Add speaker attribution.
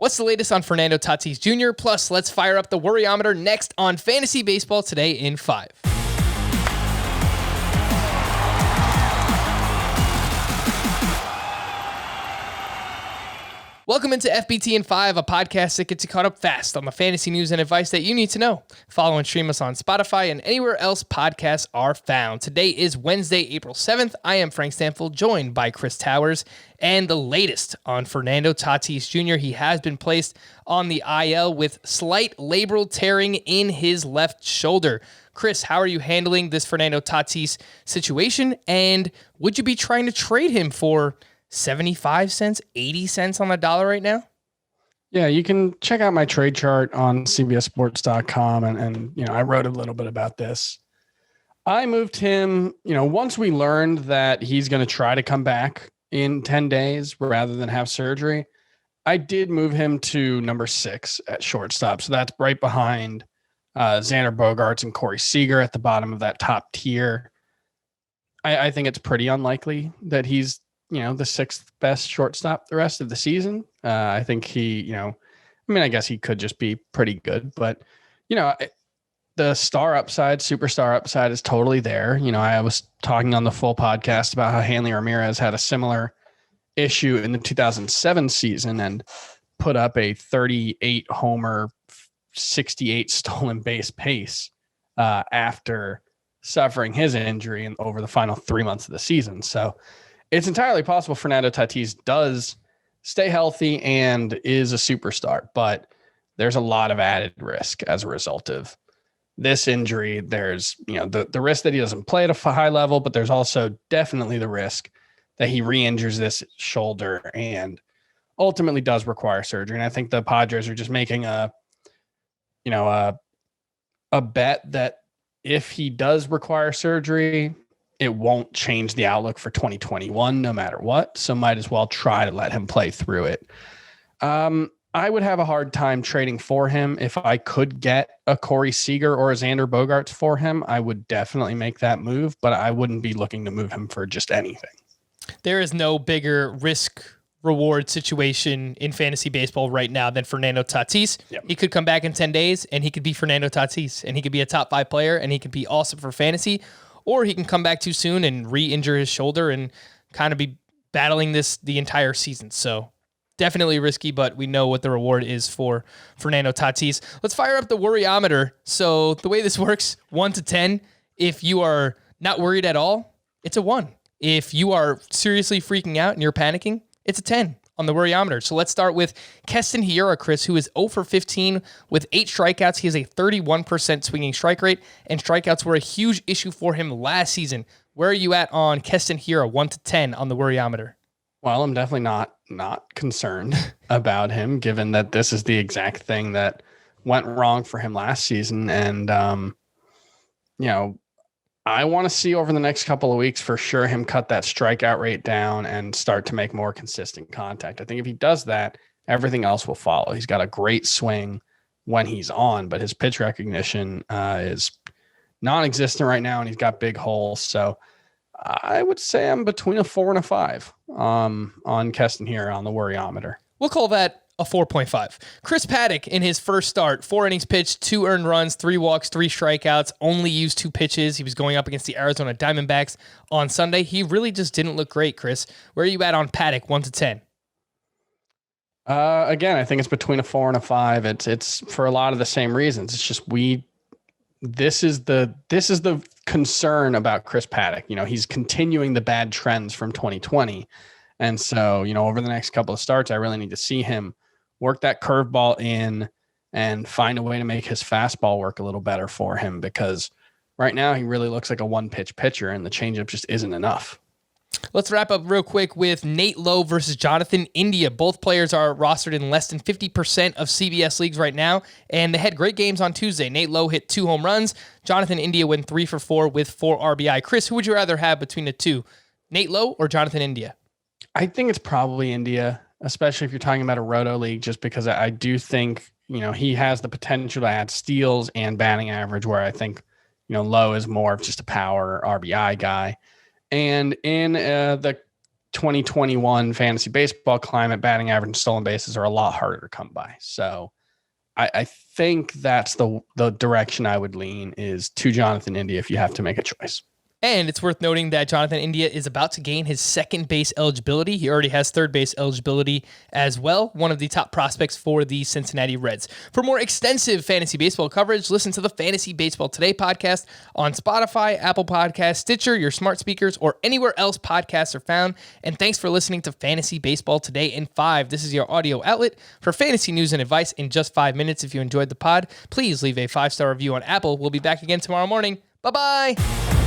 Speaker 1: What's the latest on Fernando Tatis Jr.? Plus, let's fire up the Worryometer next on Fantasy Baseball Today in 5. Welcome into FBT in 5, a podcast that gets you caught up fast on the fantasy news and advice that you need to know. Follow and stream us on Spotify and anywhere else podcasts are found. Today is Wednesday, April 7th. I am Frank Stanfield, joined by Chris Towers. And the latest on Fernando Tatis Jr., he has been placed on the IL with slight labral tearing in his left shoulder. Chris, how are you handling this Fernando Tatis situation? And would you be trying to trade him for 75 cents, 80 cents on the dollar right now?
Speaker 2: Yeah, you can check out my trade chart on cbssports.com. And I wrote a little bit about this. I moved him, once we learned that he's going to try to come back in 10 days rather than have surgery, I did move him to number 6 at shortstop. So that's right behind Xander Bogaerts and Corey Seager at the bottom of that top tier. I think it's pretty unlikely that he's the 6th best shortstop the rest of the season. I think he, I guess he could just be pretty good, but the superstar upside is totally there. I was talking on the full podcast about how Hanley Ramirez had a similar issue in the 2007 season and put up a 38 homer, 68 stolen base pace after suffering his injury and over the final 3 months of the season. So it's entirely possible Fernando Tatis does stay healthy and is a superstar, but there's a lot of added risk as a result of this injury. There's, the risk that he doesn't play at a high level, but there's also definitely the risk that he re-injures this shoulder and ultimately does require surgery. And I think the Padres are just making a bet that if he does require surgery, it won't change the outlook for 2021 no matter what. So might as well try to let him play through it. I would have a hard time trading for him. If I could get a Corey Seager or a Xander Bogaerts for him, I would definitely make that move, but I wouldn't be looking to move him for just anything.
Speaker 1: There is no bigger risk reward situation in fantasy baseball right now than Fernando Tatis. Yep. He could come back in 10 days and he could be Fernando Tatis and he could be a top 5 player and he could be awesome for fantasy. Or he can come back too soon and re-injure his shoulder and kind of be battling this the entire season. So definitely risky, but we know what the reward is for Fernando Tatis. Let's fire up the Worryometer. So the way this works, 1 to 10, if you are not worried at all, it's a 1. If you are seriously freaking out and you're panicking, it's a 10 on the Worryometer. So let's start with Keston Hiura, Chris, who is 0 for 15 with 8 strikeouts. He has a 31% swinging strike rate, and strikeouts were a huge issue for him last season. Where are you at on Keston Hiura, 1 to 10 on the Worryometer?
Speaker 2: Well, I'm definitely not concerned about him, given that this is the exact thing that went wrong for him last season. And, I want to see over the next couple of weeks for sure him cut that strikeout rate down and start to make more consistent contact. I think if he does that, everything else will follow. He's got a great swing when he's on, but his pitch recognition is non-existent right now, and he's got big holes. So I would say I'm between a 4 and a 5 on Keston here on the Worryometer.
Speaker 1: We'll call that a 4.5. Chris Paddack in his first start, 4 innings pitched, 2 earned runs, 3 walks, 3 strikeouts, only used 2 pitches. He was going up against the Arizona Diamondbacks on Sunday. He really just didn't look great, Chris. Where are you at on Paddack, 1 to 10?
Speaker 2: Again, I think it's between a 4 and a 5. It's for a lot of the same reasons. It's just this is the concern about Chris Paddack. He's continuing the bad trends from 2020. And so, over the next couple of starts, I really need to see him work that curveball in and find a way to make his fastball work a little better for him, because right now he really looks like a one-pitch pitcher and the changeup just isn't enough.
Speaker 1: Let's wrap up real quick with Nate Lowe versus Jonathan India. Both players are rostered in less than 50% of CBS leagues right now, and they had great games on Tuesday. Nate Lowe hit 2 home runs. Jonathan India went 3 for 4 with 4 RBI. Chris, who would you rather have between the two, Nate Lowe or Jonathan India?
Speaker 2: I think it's probably India, especially if you're talking about a roto league, just because I do think, he has the potential to add steals and batting average, where I think, Lowe is more of just a power RBI guy. And in the 2021 fantasy baseball climate, batting average and stolen bases are a lot harder to come by. So I think that's the direction I would lean, is to Jonathan India if you have to make a choice.
Speaker 1: And it's worth noting that Jonathan India is about to gain his second base eligibility. He already has third base eligibility as well, one of the top prospects for the Cincinnati Reds. For more extensive fantasy baseball coverage, listen to the Fantasy Baseball Today podcast on Spotify, Apple Podcasts, Stitcher, your smart speakers, or anywhere else podcasts are found. And thanks for listening to Fantasy Baseball Today in 5. This is your audio outlet for fantasy news and advice in just 5 minutes. If you enjoyed the pod, please leave a 5-star review on Apple. We'll be back again tomorrow morning. Bye-bye.